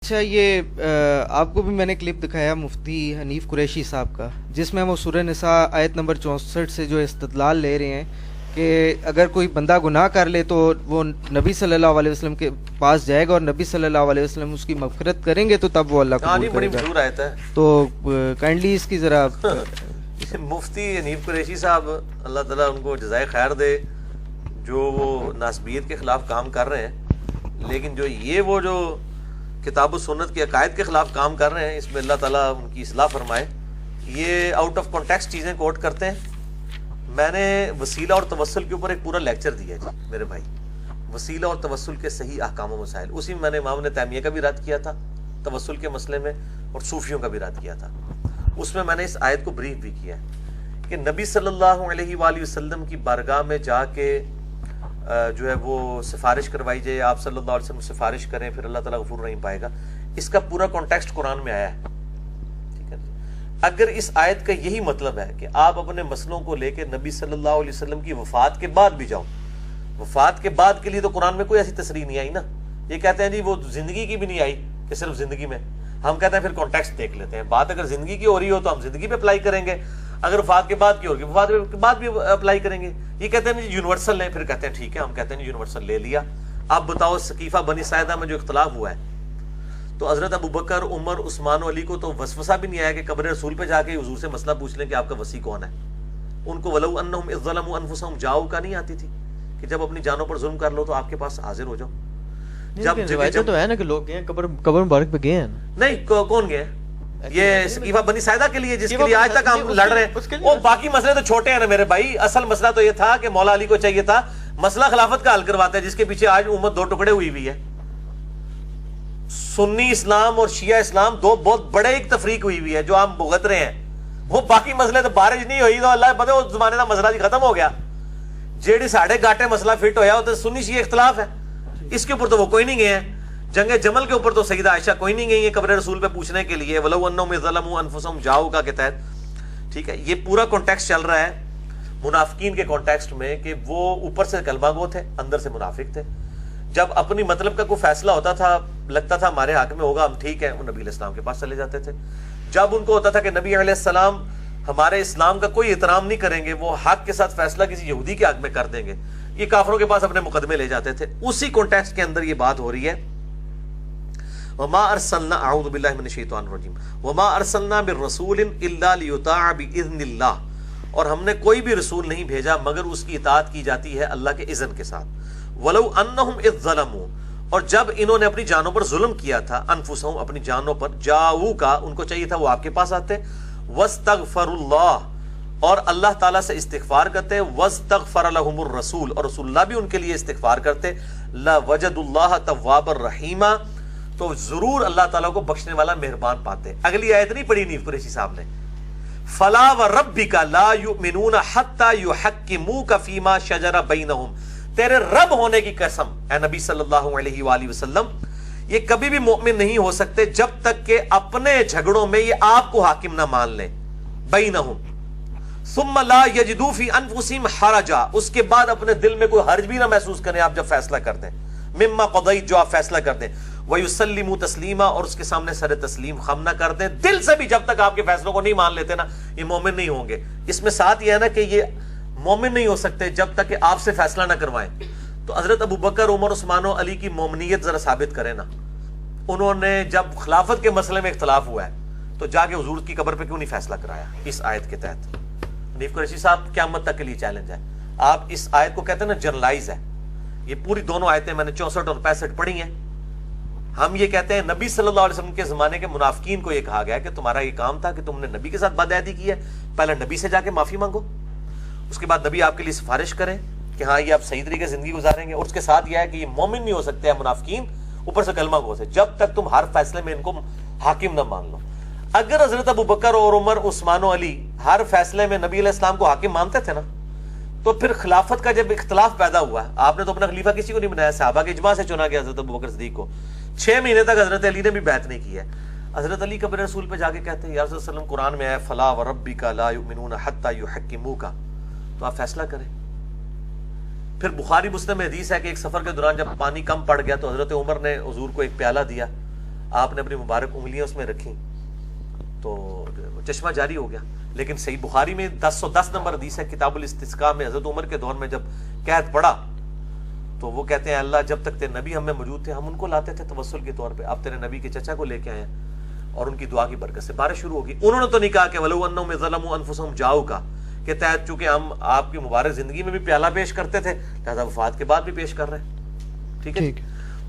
اچھا، یہ آپ کو بھی میں نے کلپ دکھایا مفتی حنیف قریشی صاحب کا، جس میں وہ سورہ نساء آیت نمبر 64 سے جو استدلال لے رہے ہیں کہ اگر کوئی بندہ گناہ کر لے تو وہ نبی صلی اللہ علیہ وسلم کے پاس جائے گا اور نبی صلی اللہ علیہ وسلم اس کی مغفرت کریں گے تو تب وہ اللہ قبول کرے گا۔ مشہور آیت ہے، تو کائنڈلی اس کی ذرا مفتی حنیف قریشی صاحب اللہ تعالیٰ ان کو جزائے خیر دے، جو وہ ناسبیت کے خلاف کام کر رہے ہیں، لیکن وہ جو کتاب و سنت کے عقائد کے خلاف کام کر رہے ہیں، اس میں اللہ تعالیٰ ان کی اصلاح فرمائے۔ یہ آؤٹ آف کانٹیکسٹ چیزیں کوٹ کرتے ہیں۔ میں نے وسیلہ اور توسل کے اوپر ایک پورا لیکچر دیا جی میرے بھائی، وسیلہ اور توسل کے صحیح احکام و مسائل، اسی میں میں نے امام نے تیمیہ کا بھی رد کیا تھا توسل کے مسئلے میں، اور صوفیوں کا بھی رد کیا تھا۔ اس میں نے اس آیت کو بریف بھی کیا ہے کہ نبی صلی اللہ علیہ وآلہ وسلم کی بارگاہ میں جا کے جو ہے وہ سفارش کروائی جائے، آپ صلی اللہ علیہ وسلم سفارش کریں، پھر اللہ تعالیٰ غفور رحیم پائے گا۔ اس کا پورا کانٹیکسٹ قرآن میں آیا ہے، ٹھیک ہے۔ اگر اس آیت کا یہی مطلب ہے کہ آپ اپنے مسئلوں کو لے کے نبی صلی اللہ علیہ وسلم کی وفات کے بعد بھی جاؤ، وفات کے بعد کے لیے تو قرآن میں کوئی ایسی تصریح نہیں آئی نا۔ یہ کہتے ہیں جی وہ زندگی کی بھی نہیں آئی کہ صرف زندگی میں، ہم کہتے ہیں پھر کانٹیکسٹ دیکھ لیتے ہیں، بات اگر زندگی کی ہو رہی ہو تو ہم زندگی پہ اپلائی کریں گے، اگر وفات کے بعد کی ہوگی وفات کے بعد بھی اپلائی کریں گے۔ یہ کہتے ہیں یونیورسل ہے، پھر کہتے ہیں ٹھیک ہے، ہم کہتے ہیں یونیورسل لے لیا۔ اب بتاؤ سقیفہ بنی ساعدہ میں جو اختلاف ہوا ہے، تو حضرت ابوبکر، عمر، عثمان و علی کو تو وسوسہ بھی نہیں آیا کہ قبر رسول پہ جا کے حضور سے مسئلہ پوچھ لیں کہ آپ کا وصی کون ہے۔ ان کو وَلَوْ أَنَّهُمْ إِذْ ظَلَمُوا أَنفُسَهُمْ جاؤ کا نہیں آتی تھی کہ جب اپنی جانوں پر ظلم کر لو تو آپ کے پاس حاضر ہو جاؤ۔ جب تو ہے نا کہ لوگ گئے ہیں قبر مبارک پہ گئے ہیں، نہیں کون گئے؟ یہ سقیفہ بنی ساعدہ کے لیے، جس کے لیے آج تک ہم لڑ رہے ہیں، وہ باقی مسئلے تو چھوٹے ہیں نا میرے بھائی۔ اصل مسئلہ تو یہ تھا کہ مولا علی کو چاہیے تھا مسئلہ خلافت کا حل کرواتا ہے، جس کے پیچھے آج امت دو ٹکڑے ہوئی ہے۔ سنی اسلام اور شیعہ اسلام دو بہت بڑے ایک تفریق ہوئی ہے جو ہم بھگت رہے ہیں۔ وہ باقی مسئلے تو بارش نہیں ہوئی تو اللہ پتہ اس زمانے کا مسئلہ جی ختم ہو گیا۔ جیڑی ساڑھے گاٹے مسئلہ فٹ ہویا وہ تو سنی شیعہ اختلاف ہے، اس کے اوپر تو وہ کوئی نہیں گئے ہیں۔ جنگ جمل کے اوپر تو سیدہ عائشہ کوئی نہیں گئی ہے قبر رسول پہ پوچھنے کے لیے، وَلَوْ أَنَّهُمْ إِذْ ظَلَمُوا أَنفُسَهُمْ جاؤ کا کے تحت، ٹھیک ہے۔ یہ پورا کانٹیکسٹ چل رہا ہے منافقین کے کانٹیکسٹ میں کہ وہ اوپر سے کلمہ گو تھے، اندر سے منافق تھے۔ جب اپنی مطلب کا کوئی فیصلہ ہوتا تھا، لگتا تھا ہمارے حق میں ہوگا، ہم ٹھیک ہے، وہ نبی علیہ السلام کے پاس چلے جاتے تھے۔ جب ان کو ہوتا تھا کہ نبی علیہ السلام ہمارے اسلام کا کوئی احترام نہیں کریں گے، وہ حق کے ساتھ فیصلہ کسی یہودی کے حق میں کر دیں گے، یہ کافروں کے پاس اپنے مقدمے لے جاتے تھے۔ اسی کانٹیکسٹ کے اندر یہ بات ہو رہی ہے، وما ارسلنا، اعوذ باللہ من الشیطان الرجیم، وما ارسلنا بالرسول الا لیطاع باذن اللہ، اور ہم نے کوئی بھی رسول نہیں بھیجا مگر اس کی اطاعت کی جاتی ہے اللہ کے اذن کے ساتھ۔ ولو انہم اذ ظلموا، اور جب انہوں نے اپنی جانوں پر ظلم کیا تھا، انفسہم اپنی جانوں پر، جاؤ کا ان کو چاہیے تھا وہ آپ کے پاس آتے، واستغفر اللہ، اور اللہ تعالیٰ سے استغفار کرتے، واستغفر لہم الرسول، اور رسول اللہ بھی ان کے لیے استغفار کرتے، لوجد اللہ توابا رحیما، تو ضرور اللہ تعالیٰ کو بخشنے والا مہربان پاتے۔ اگلی آیت نہیں پڑھی حنیف قریشی صاحب نے، فلا وربک لا یؤمنون حتی یحکموک فیما شجر بینہم، تیرے رب ہونے کی قسم اے نبی صلی اللہ علیہ وآلہ وسلم، یہ کبھی بھی مومن نہیں ہو سکتے جب تک کہ اپنے جھگڑوں میں یہ آپ کو حاکم نہ مان لیں، بینہم ثم لا یجدوا فی انفسہم حرجا، اس کے بعد اپنے دل میں کوئی حرج بھی نہ محسوس کریں آپ جب فیصلہ کر دیں، مما قضیت، جو آپ فیصلہ کر دیں، وَيُسَلِّمُوا تَسْلِيمًا، اور اس کے سامنے سر تسلیم خم نہ کر دیں۔ دل سے بھی جب تک آپ کے فیصلوں کو نہیں مان لیتے نا، یہ مومن نہیں ہوں گے۔ اس میں ساتھ یہ ہے نا کہ یہ مومن نہیں ہو سکتے جب تک کہ آپ سے فیصلہ نہ کروائیں۔ تو حضرت ابوبکر، عمر، عثمان و علی کی مومنیت ذرا ثابت کریں نا۔ انہوں نے جب خلافت کے مسئلے میں اختلاف ہوا ہے تو جا کے حضور کی قبر پہ کیوں نہیں فیصلہ کرایا اس آیت کے تحت؟ حنیف قریشی صاحب قیامت تک کے لیے چیلنج ہے، آپ اس آیت کو کہتے ہیں نا جرنلائز ہے۔ یہ پوری دونوں آیتیں میں نے 64 اور 65 پڑھی ہیں۔ ہم یہ کہتے ہیں نبی صلی اللہ علیہ وسلم کے زمانے کے منافقین کو یہ کہا گیا کہ تمہارا یہ کام تھا کہ تم نے نبی کے ساتھ بدعہدی کی ہے، پہلے نبی سے جا کے معافی مانگو، اس کے بعد نبی آپ کے لیے سفارش کریں کہ ہاں یہ آپ صحیح طریقے سے زندگی گزاریں گے، اور اس کے ساتھ یہ ہے کہ یہ مومن نہیں ہو سکتے ہیں منافقین، اوپر سے کلمہ گو سے، جب تک تم ہر فیصلے میں ان کو حاکم نہ مان لو۔ اگر حضرت ابوبکر اور عمر، عثمان و علی ہر فیصلے میں نبی علیہ السلام کو حاکم مانتے تھے نا، تو پھر خلافت کا جب اختلاف پیدا ہوا، آپ نے تو اپنا خلیفہ کسی کو نہیں بنایا، صحابہ کے اجماع سے چنا گیا حضرت ابوبکر صدیق کو، 6 مہینے تک حضرت علی نے بھی بیعت نہیں کی ہے۔ حضرت علی قبر رسول پہ جا کے کہتے ہیں یا رسول اللہ صلی اللہ علیہ وسلم قرآن میں ہے فلا وربک لا یؤمنون حتی یحکموک، تو آپ فیصلہ کریں۔ پھر بخاری مسلم میں حدیث ہے کہ ایک سفر کے دوران جب پانی کم پڑ گیا تو حضرت عمر نے حضور کو ایک پیالہ دیا، آپ نے اپنی مبارک انگلیاں اس میں رکھی تو چشمہ جاری ہو گیا. لیکن صحیح بخاری میں 1010 نمبر حدیث ہے کتاب الاستسقاء میں حضرت عمر کے دور میں جب قحط پڑا تو وہ کہتے ہیں اللہ جب تک تیرے نبی ہم میں موجود تھے ہم ان کو لاتے تھے توسل کے طور پہ, اب تیرے نبی کے چچا کو لے کے آئے ہیں اور ان کی دعا کی برکت سے بارش شروع ہوگی. انہوں نے تو نہیں کہا کہ ولو انہم ظلموا انفسہم جاؤ کا کہ تحت چونکہ ہم آپ کی مبارک زندگی میں بھی پیالہ پیش کرتے تھے لہذا وفات کے بعد بھی پیش کر رہے ہیں. ٹھیک ہے,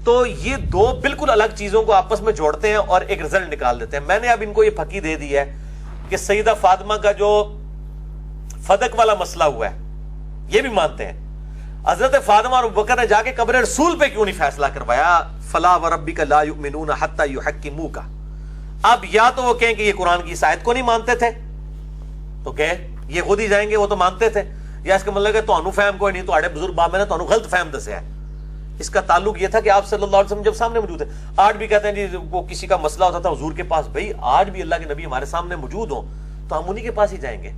تو یہ دو بالکل الگ چیزوں کو آپس میں جوڑتے ہیں اور ایک رزلٹ نکال دیتے ہیں. میں نے اب ان کو یہ پھکی دے دی ہے کہ سیدہ فاطمہ کا جو فدق والا مسئلہ ہوا ہے یہ بھی مانتے ہیں. حضرت فاطمہ اور ابوبکر نے جا کے قبر رسول پہ کیوں نہیں فیصلہ کروایا؟ فلا وربک لا یؤمنون حتی یحکموک. اب یا تو وہ کہیں کہ یہ قرآن کی اس آیت کو نہیں مانتے تھے تو کہ یہ خود ہی جائیں گے وہ تو مانتے تھے, یا اس کا مطلب ہے کہ تانوں فہم کوئی نہیں تو آڑے بزرگ باپ میں نے تانوں غلط فہم دسیا ہے. اس کا تعلق یہ تھا کہ آپ صلی اللہ علیہ وسلم جب سامنے موجود تھے. آج بھی کہتے ہیں جی وہ کسی کا مسئلہ ہوتا تھا حضور کے پاس, بھائی آج بھی اللہ کے نبی ہمارے سامنے موجود ہوں تو ہم انہی کے پاس ہی جائیں گے,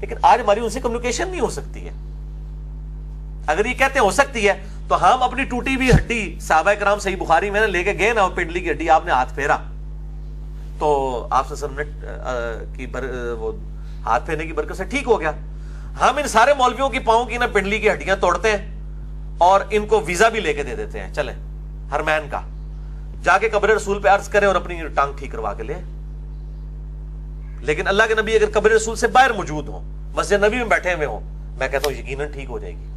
لیکن آج ہماری ان سے کمیونیکیشن نہیں ہو سکتی ہے. اگر یہ کہتے ہیں ہو سکتی ہے تو ہم اپنی ٹوٹی ہوئی ہڈی صحابہ کرام صحیح بخاری میں لے کے گئے نا, پنڈلی کی ہڈی آپ نے ہاتھ پھیرا تو آپ سے وہ ہاتھ پھیرنے کی برکت سے ٹھیک ہو گیا. ہم ان سارے مولویوں کی پاؤں کی نا پنڈلی کی ہڈیاں توڑتے ہیں اور ان کو ویزا بھی لے کے دے دیتے ہیں, چلیں حرمین کا جا کے قبر رسول پہ عرض کریں اور اپنی ٹانگ ٹھیک کروا کے لیں. لیکن اللہ کے نبی اگر قبر رسول سے باہر موجود ہوں, مسجد نبی میں بیٹھے ہوئے ہوں, میں کہتا ہوں یقیناً ٹھیک ہو جائے گی.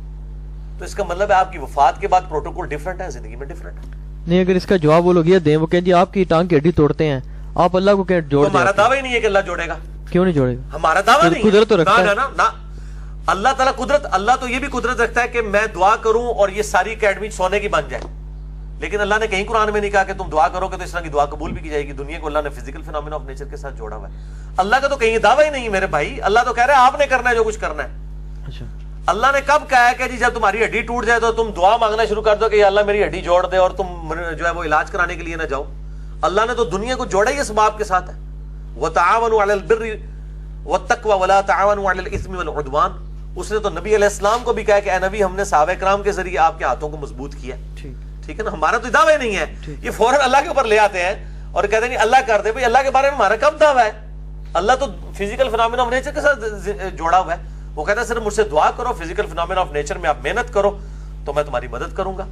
تو اس کا مطلب ہے آپ کی وفات کے بعد پروٹوکول ڈیفرنٹ ہے, زندگی میں ڈیفرنٹ ہے. نہیں اگر اس کا جواب وہ لوگ یہ دیں, وہ کہیں جی آپ کی ٹانگ کی ہڈی توڑتے ہیں, آپ اللہ کو کہیں جوڑ دیں. ہمارا دعویٰ ہی نہیں ہے کہ اللہ جوڑے گا. کیوں نہیں جوڑے گا؟ ہمارا دعویٰ نہیں قدرت تو رکھتا ہے نا. اللہ تعالیٰ قدرت, اللہ تو یہ بھی قدرت رکھتا ہے کہ میں دعا کروں اور یہ ساری اکیڈمی سونے کی بن جائے, لیکن اللہ نے کہیں قرآن میں نہیں کہا کہ تم دعا کرو گے تو اس طرح کی دعا قبول بھی کی جائے گی. دنیا کو اللہ نے فزیکل فینومینا آف نیچر کے ساتھ جوڑا ہوا ہے. اللہ کا تو کہیں دعویٰ ہی نہیں میرے بھائی. اللہ تو کہہ رہا ہے آپ نے کرنا ہے جو کچھ کرنا ہے. اچھا, اللہ نے کب کہا ہے کہ جی جب تمہاری ہڈی ٹوٹ جائے تو تم دعا مانگنا شروع کر دو کہ یا اللہ میری ہڈی جوڑ دے اور تم جو ہے وہ علاج کرانے کے لیے نہ جاؤ. اللہ نے تو دنیا کو جوڑا ہی اسباب کے ساتھ ہے. وَتَعَاوَنُوا عَلَى الْبِرِّ وَالتَّقْوَى وَلَا تَعَاوَنُوا عَلَى الْإِثْمِ وَالْعُدْوَانِ. اس نے تو نبی علیہ السلام کو بھی کہا کہ اے نبی ہم نے صحابہ کرام کے ذریعے آپ کے ہاتھوں کو مضبوط کیا. ٹھیک ہے نا, ہمارا تو دعویٰ نہیں ہے. یہ فوراً اللہ کے اوپر لے آتے ہیں اور کہتے ہیں اللہ کر دے. بھائی اللہ کے بارے میں ہمارا کب دعویٰ ہے؟ اللہ تو فزیکل فینومینا آف نیچر کے ساتھ جوڑا ہوا ہے. وہ کہتا ہے صرف مجھ سے دعا کرو, فزیکل فینومینا آف نیچر میں آپ محنت کرو تو میں تمہاری مدد کروں گا.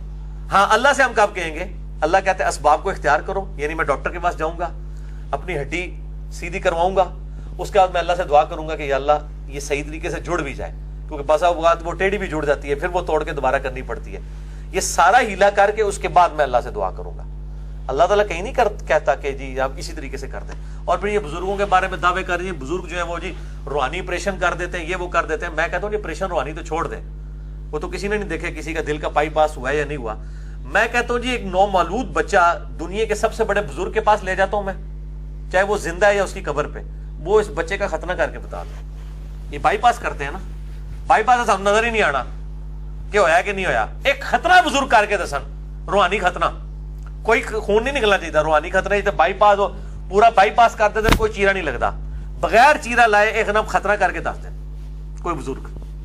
ہاں اللہ سے ہم کب کہیں گے؟ اللہ کہتے ہیں اسباب کو اختیار کرو, یعنی میں ڈاکٹر کے پاس جاؤں گا, اپنی ہڈی سیدھی کرواؤں گا, اس کے بعد میں اللہ سے دعا کروں گا کہ یا اللہ یہ صحیح طریقے سے جڑ بھی جائے, کیونکہ بعض اوقات وہ ٹیڑھی بھی جڑ جاتی ہے پھر وہ توڑ کے دوبارہ کرنی پڑتی ہے. یہ سارا ہیلا کر کے اس کے بعد میں اللہ سے دعا کروں گا. اللہ تعالیٰ کہیں نہیں کہتا کہ جی آپ اسی طریقے سے کر دیں. اور پھر یہ بزرگوں کے بارے میں دعوے کر رہی ہیں, بزرگ جو ہے وہ جی روحانی آپریشن کر دیتے ہیں, یہ وہ کر دیتے ہیں. میں کہتا ہوں یہ آپریشن روحانی تو چھوڑ دیں, وہ تو کسی نے نہیں دیکھے کسی کا دل کا بائی پاس ہوا ہے یا نہیں ہوا. میں کہتا ہوں جی ایک نومولود بچہ دنیا کے سب سے بڑے بزرگ کے پاس لے جاتا ہوں میں, چاہے وہ زندہ ہے یا اس کی قبر پہ, وہ اس بچے کا ختنہ کر کے بتا دیں. یہ بائی پاس کرتے ہیں نا, بائی پاس ہم نظر ہی نہیں آنا کہ ہویا کہ نہیں ہویا. ایک خطرہ بزرگ کر کے دسن, روحانی خطرہ, کوئی خون نہیں نکلنا چاہیے, روحانی خطرہ جیسے بائی پاس ہو, پورا بائی پاس کرتے تھے کوئی چیرا نہیں لگتا, بغیر چیرا لائے ایک نم خطرہ کر کے دس دیں کوئی بزرگ.